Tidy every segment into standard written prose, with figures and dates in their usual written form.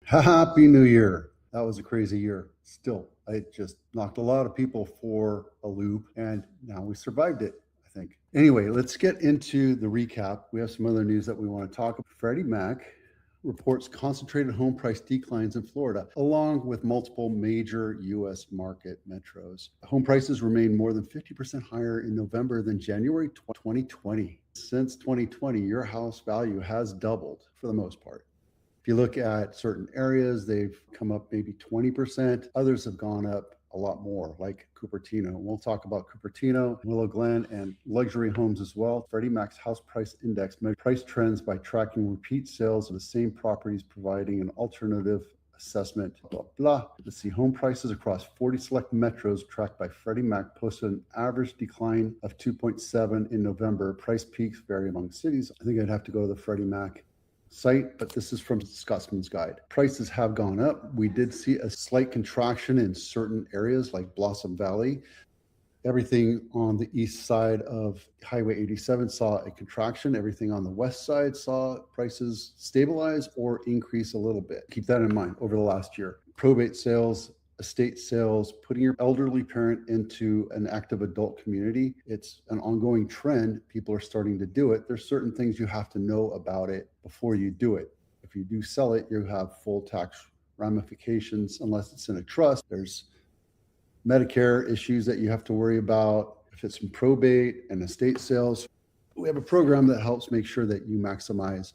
Happy New Year. That was a crazy year. Still, it just knocked a lot of people for a loop, and now we survived it, I think. Anyway, let's get into the recap. We have some other news that we want to talk about. Freddie Mac reports concentrated home price declines in Florida, along with multiple major U.S. market metros. Home prices remain more than 50% higher in November than January 2020. Since 2020, your house value has doubled for the most part. If you look at certain areas, they've come up maybe 20%. Others have gone up a lot more, like Cupertino. We'll talk about Cupertino, Willow Glen, and luxury homes as well. Freddie Mac's house price index measures price trends by tracking repeat sales of the same properties, providing an alternative assessment, blah, blah. Let's see, home prices across 40 select metros tracked by Freddie Mac posted an average decline of 2.7 in November. Price peaks vary among cities. I think I'd have to go to the Freddie Mac site, but this is from Scotsman's Guide. Prices have gone up. We did see a slight contraction in certain areas like Blossom Valley. Everything on the east side of Highway 87 saw a contraction. Everything on the west side saw prices stabilize or increase a little bit. Keep that in mind over the last year. Probate sales, estate sales, putting your elderly parent into an active adult community. It's an ongoing trend. People are starting to do it. There's certain things you have to know about it before you do it. If you do sell it, you have full tax ramifications unless it's in a trust. There's Medicare issues that you have to worry about. If it's in probate and estate sales, we have a program that helps make sure that you maximize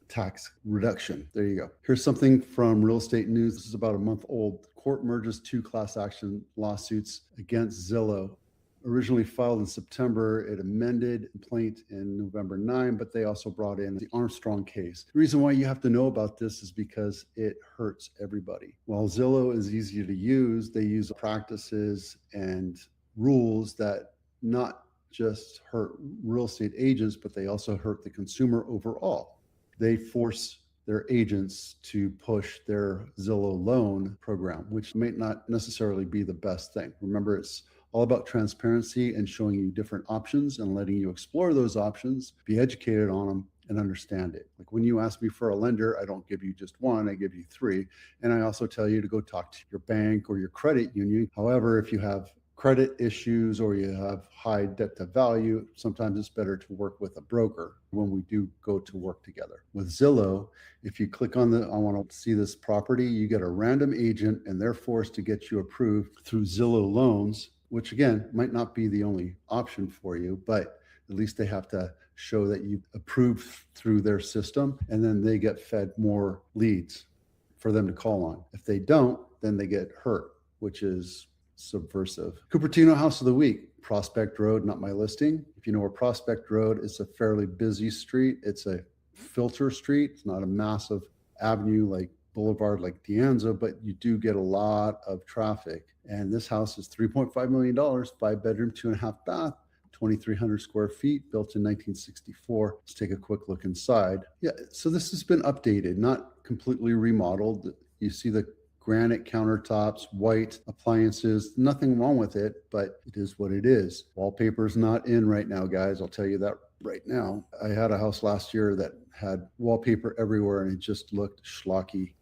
tax reduction. There you go. Here's something from Real Estate News. This is about a month old. Court merges two class action lawsuits against Zillow. Originally filed in September, it amended complaint in November 9, but they also brought in the Armstrong case. The reason why you have to know about this is because it hurts everybody. While Zillow is easy to use, they use practices and rules that not just hurt real estate agents, but they also hurt the consumer overall. They force their agents to push their Zillow loan program, which may not necessarily be the best thing. Remember, it's all about transparency and showing you different options and letting you explore those options, be educated on them, and understand it. Like when you ask me for a lender, I don't give you just one, I give you three. And I also tell you to go talk to your bank or your credit union. However, if you have credit issues or you have high debt to value, sometimes it's better to work with a broker when we do go to work together. With Zillow, if you click on I want to see this property, you get a random agent and they're forced to get you approved through Zillow loans, which again, might not be the only option for you, but at least they have to show that you approved through their system, and then they get fed more leads for them to call on. If they don't, then they get hurt, which is subversive. Cupertino House of the Week, Prospect Road, not my listing. If you know where Prospect Road is, a fairly busy street. It's a filter street. It's not a massive avenue like boulevard like D'Anzo, but you do get a lot of traffic. And this house is $3.5 million, 5-bedroom, 2.5 bath, 2,300 square feet, built in 1964. Let's take a quick look inside. Yeah, so this has been updated, not completely remodeled. You see the granite countertops, white appliances, nothing wrong with it, but it is what it is. Wallpaper's not in right now, guys. I'll tell you that right now. I had a house last year that had wallpaper everywhere and it just looked schlocky.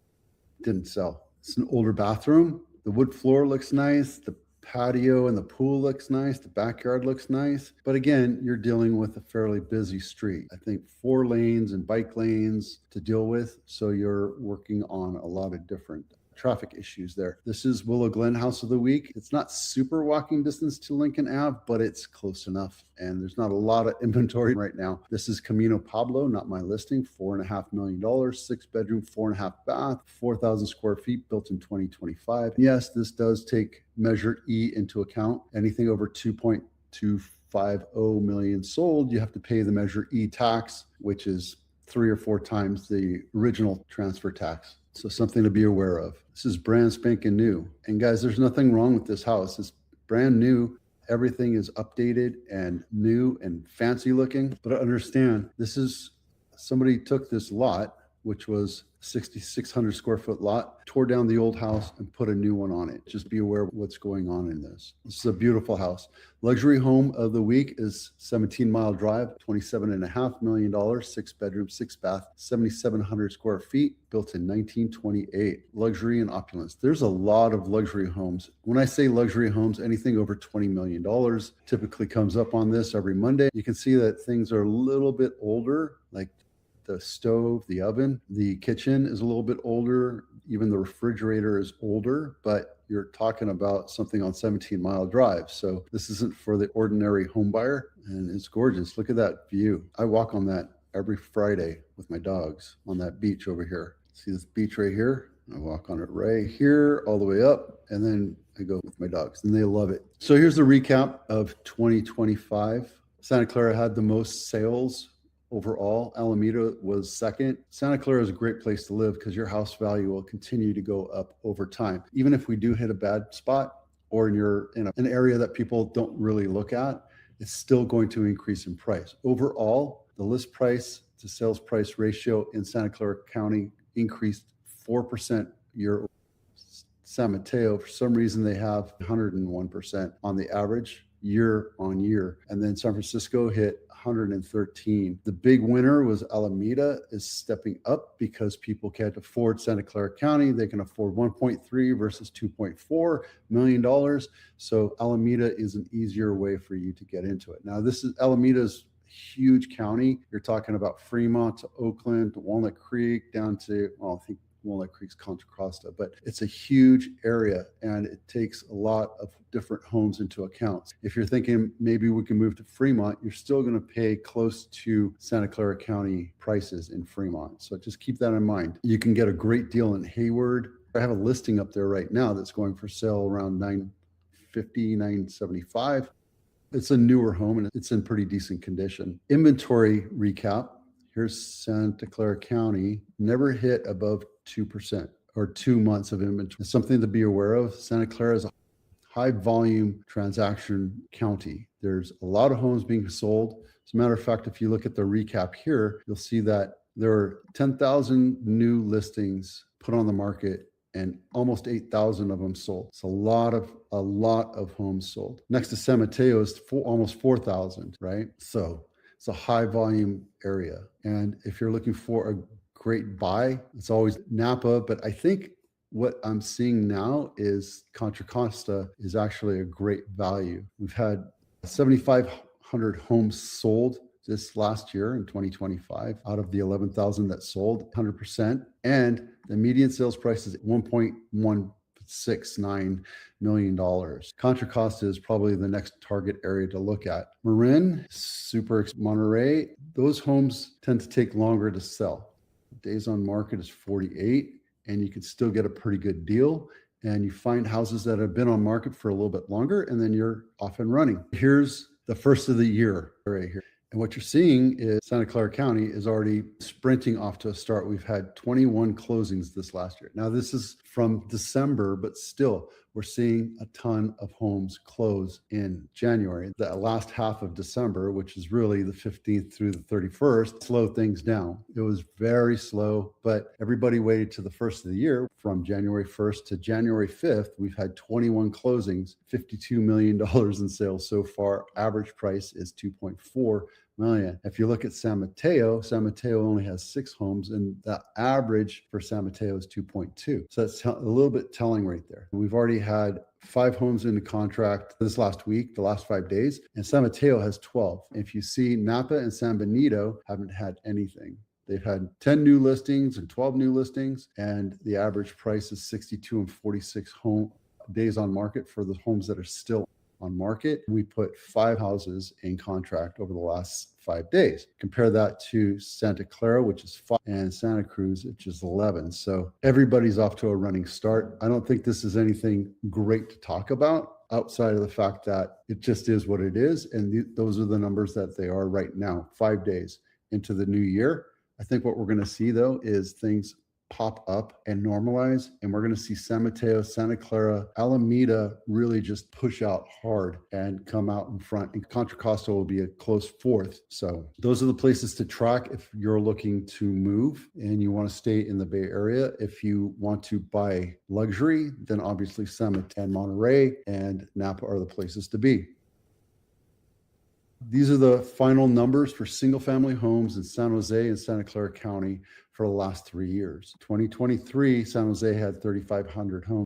Didn't sell. It's an older bathroom. The wood floor looks nice. The patio and the pool looks nice. The backyard looks nice. But again, you're dealing with a fairly busy street. I think 4 lanes and bike lanes to deal with. So you're working on a lot of different traffic issues there. This is Willow Glen House of the Week. It's not super walking distance to Lincoln Ave, but it's close enough. And there's not a lot of inventory right now. This is Camino Pablo, not my listing, $4.5 million, 6-bedroom, 4.5 bath, 4,000 square feet, built in 2025. Yes, this does take Measure E into account. Anything over 2.250 million sold, you have to pay the Measure E tax, which is 3 or 4 times the original transfer tax. So something to be aware of. This is brand spanking new. And guys, there's nothing wrong with this house. It's brand new. Everything is updated and new and fancy looking. But understand, this is somebody took this lot which was 6,600 square foot lot, tore down the old house and put a new one on it. Just be aware of what's going on in this. This is a beautiful house. Luxury home of the week is 17 Mile Drive, $27.5 million, 6 bedroom, 6 bath, 7,700 square feet, built in 1928. Luxury and opulence. There's a lot of luxury homes. When I say luxury homes, anything over $20 million typically comes up on this every Monday. You can see that things are a little bit older, like the stove, the oven, the kitchen is a little bit older. Even the refrigerator is older, but you're talking about something on 17 Mile Drive. So this isn't for the ordinary home buyer, and it's gorgeous. Look at that view. I walk on that every Friday with my dogs on that beach over here. See this beach right here? I walk on it right here all the way up, and then I go with my dogs, and they love it. So here's the recap of 2025. Santa Clara had the most sales overall. Alameda was second. Santa Clara is a great place to live because your house value will continue to go up over time. Even if we do hit a bad spot or you're in an area that people don't really look at, it's still going to increase in price. Overall, the list price to sales price ratio in Santa Clara County increased 4% year. San Mateo, for some reason, they have 101% on the average year on year. And then San Francisco hit 113. The big winner was Alameda is stepping up because people can't afford Santa Clara County. They can afford 1.3 versus $2.4 million. So Alameda is an easier way for you to get into it. Now, this is Alameda's huge county. You're talking about Fremont to Oakland to Walnut Creek down to, well, I think Walnut Creek's Contra Costa, but it's a huge area and it takes a lot of different homes into account. If you're thinking maybe we can move to Fremont, you're still going to pay close to Santa Clara County prices in Fremont. So just keep that in mind. You can get a great deal in Hayward. I have a listing up there right now that's going for sale around $950, $975. It's a newer home and it's in pretty decent condition. Inventory recap. Here's Santa Clara County, never hit above 2% or 2 months of inventory. It's something to be aware of. Santa Clara is a high volume transaction county. There's a lot of homes being sold. As a matter of fact, if you look at the recap here, you'll see that there are 10,000 new listings put on the market and almost 8,000 of them sold. It's a lot of homes sold. Next to San Mateo is almost 4,000, right? So it's a high volume area. And if you're looking for a great buy, it's always Napa. But I think what I'm seeing now is Contra Costa is actually a great value. We've had 7,500 homes sold this last year in 2025 out of the 11,000 that sold, 100%. And the median sales price is $1.169 million. Contra Costa is probably the next target area to look at. Marin, Monterey, those homes tend to take longer to sell. Days on market is 48, and you can still get a pretty good deal. And you find houses that have been on market for a little bit longer, and then you're off and running. Here's the first of the year right here. And what you're seeing is Santa Clara County is already sprinting off to a start. We've had 21 closings this last year. Now, this is from December, but still, we're seeing a ton of homes close in January. The last half of December, which is really the 15th through the 31st, slowed things down. It was very slow, but everybody waited to the first of the year. From January 1st to January 5th, we've had 21 closings, $52 million in sales so far. Average price is $2.4 million. If you look at San Mateo only has 6 homes, and the average for San Mateo is 2.2. So that's a little bit telling right there. We've already had 5 homes in the contract this last week, the last 5 days, and San Mateo has 12. If you see Napa and San Benito haven't had anything. They've had 10 new listings and 12 new listings, and the average price is 62 and 46 days on market for the homes that are still on market. We put 5 houses in contract over the last 5 days. Compare that to Santa Clara, which is 5, and Santa Cruz, which is 11. So everybody's off to a running start. I don't think this is anything great to talk about outside of the fact that it just is what it is. And those are the numbers that they are right now, 5 days into the new year. I think what we're going to see, though, is things pop up and normalize. And we're going to see San Mateo, Santa Clara, Alameda really just push out hard and come out in front. And Contra Costa will be a close fourth. So those are the places to track if you're looking to move and you want to stay in the Bay Area. If you want to buy luxury, then obviously Summit and Monterey and Napa are the places to be. These are the final numbers for single family homes in San Jose and Santa Clara County for the last 3 years. 2023, San Jose had 3,500 homes.